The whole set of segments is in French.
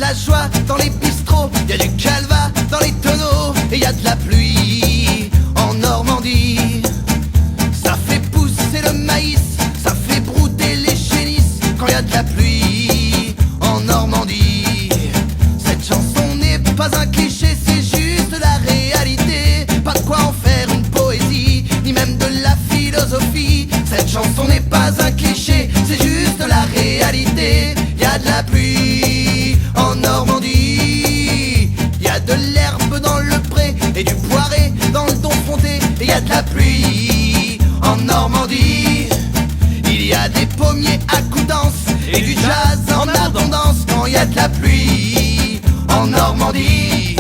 la joie dans les bistrots, y a du calva dans les tonneaux, et y a de la pluie en Normandie. Ça fait pousser le maïs, ça fait brouter les génisses quand y a de la pluie en Normandie. Cette chanson n'est pas un cliché, c'est juste la réalité. Pas de quoi en faire une poésie, ni même de la philosophie. Cette chanson n'est pas un cliché, c'est juste la réalité. Y a de la pluie en Normandie, y a de l'herbe dans le pré et du poiré dans le don fronté. Et y a de la pluie en Normandie, il y a des pommiers à coups-danse et du jazz en abondance quand y a de la pluie en Normandie.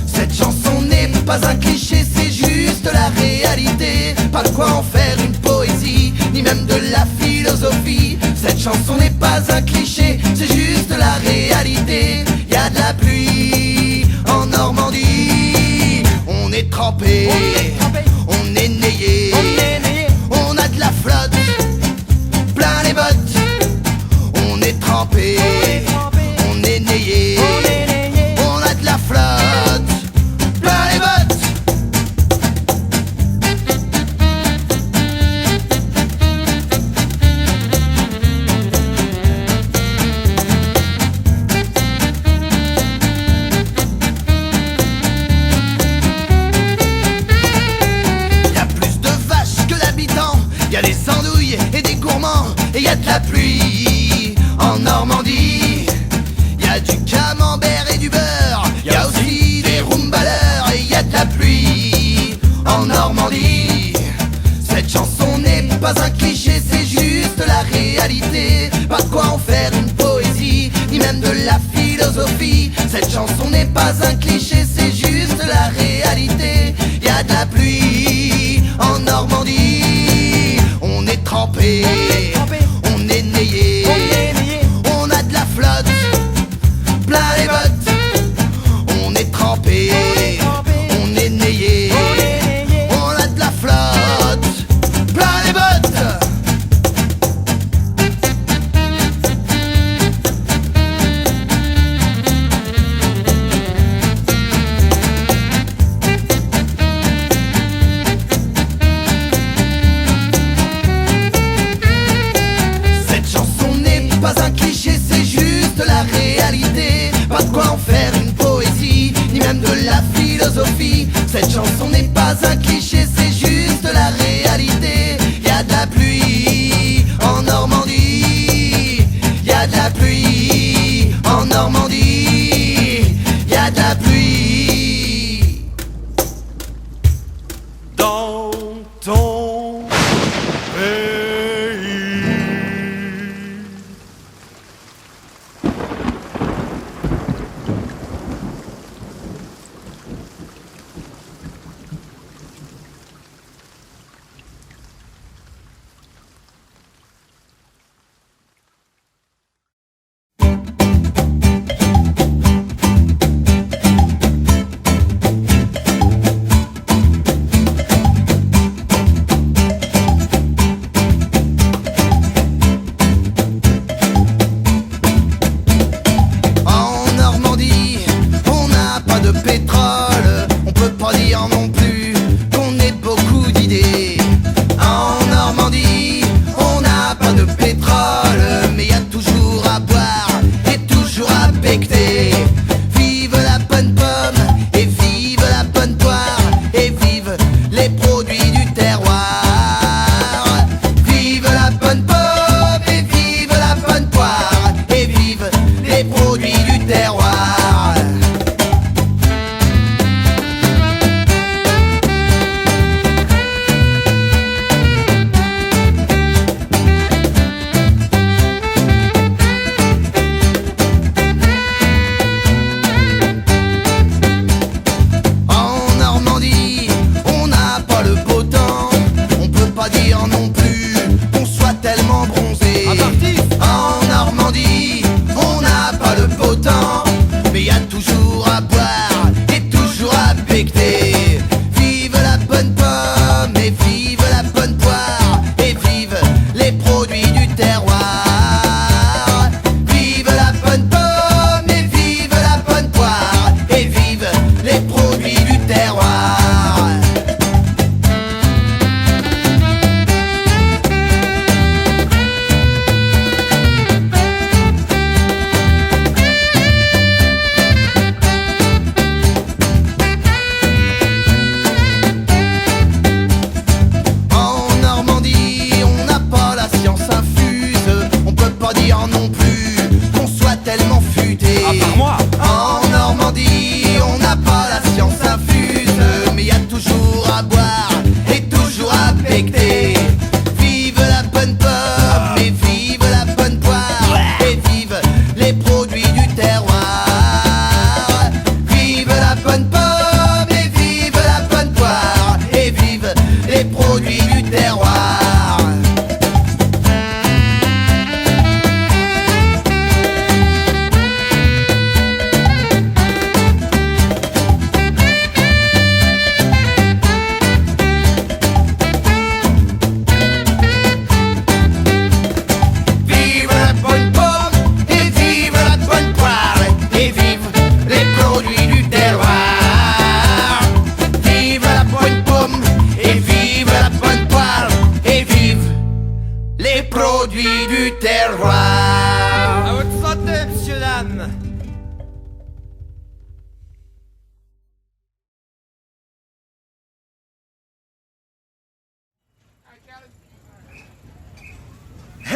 Cette chanson n'est pas un cliché, c'est juste la réalité. Pas de quoi en faire une poésie, ni même de la philosophie. Cette chanson n'est pas un cliché, c'est juste la réalité. Y a de la pluie en Normandie. On est trempé, on est nayé, on a de la flotte plein les bottes. On est trempé, on est nayé, on a de la flotte plein les bottes. Y a plus de vaches que d'habitants, y a des andouilles et des gourmands, et y a de la pluie en Normandie. Y a du camembert et du beurre, y a aussi des rumbaleurs, et y a de la pluie en Normandie. Cette chanson n'est pas un cliché, c'est juste la réalité. Pas de quoi en faire une poésie, ni même de la philosophie. Cette chanson n'est pas un cliché, c'est juste la réalité. Y a de la pluie en Normandie. On est trempé, on est nayé, on a de la flotte plein les bottes. On est trempé, on est nayé, on a de la flotte plein les bottes. Cette chanson n'est pas un cliché, c'est juste la réalité. Pas de quoi en faire une poésie, ni même de la philosophie. Cette chanson n'est pas un cliché, c'est juste la réalité. Y a de la pluie en Normandie, y a de la pluie en Normandie, y a de la pluie dans ton pays.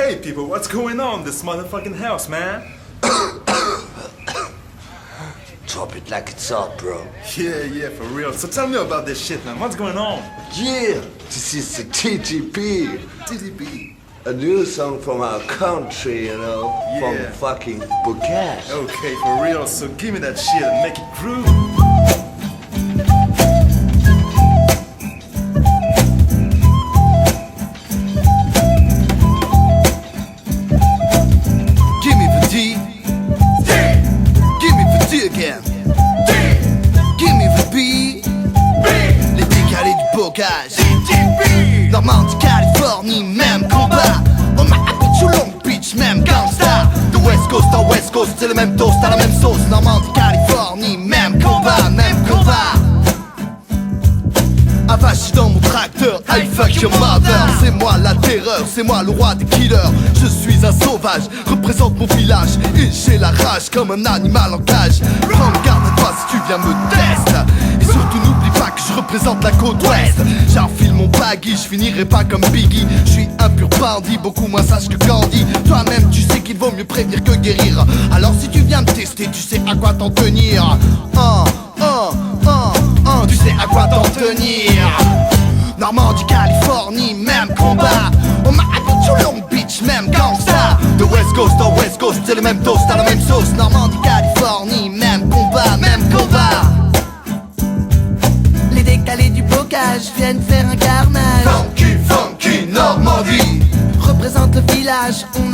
Hey people, what's going on in this motherfucking house, man? Drop it like it's hot, bro. Yeah, for real. So tell me about this shit, man. What's going on? Yeah, this is the TTP. TTP. A new song from our country, you know, Yeah. from fucking Bocage. Okay, for real. So give me that shit and make it groove. Give me the D. Give me the D again. Give me the B. Les décalés du bocage. Normandie, Californie, même combat. On m'a habitué au Long Beach, même gangsta. De West Coast en West Coast, c'est le même toast à la même sauce. Normandie, Californie, même combat, même combat. Avachi dans mon tracteur, I fuck your mother. C'est moi la terreur, c'est moi le roi des killers. Je suis un sauvage, représente mon village. Et j'ai la rage comme un animal en cage. Prends garde à toi si tu viens me tester. Et surtout n'oublie pas que je représente la côte ouest. J'enfile mon baggy, je finirai pas comme Biggie. Je suis un pur bandit, beaucoup moins sage que Gandhi. Toi-même tu sais qu'il vaut mieux prévenir que guérir. Alors si tu viens me tester, tu sais à quoi t'en tenir. Tu sais à quoi t'en tenir. Normandie, Californie, même combat. On m'a habitué au Long Beach, même gangsta. De West Coast en West Coast, c'est le même toast à la même sauce. Normandie, Californie, même combat, même combat. Les décalés du bocage viennent faire un carnage. Funky, funky, Normandie. Représente le village, on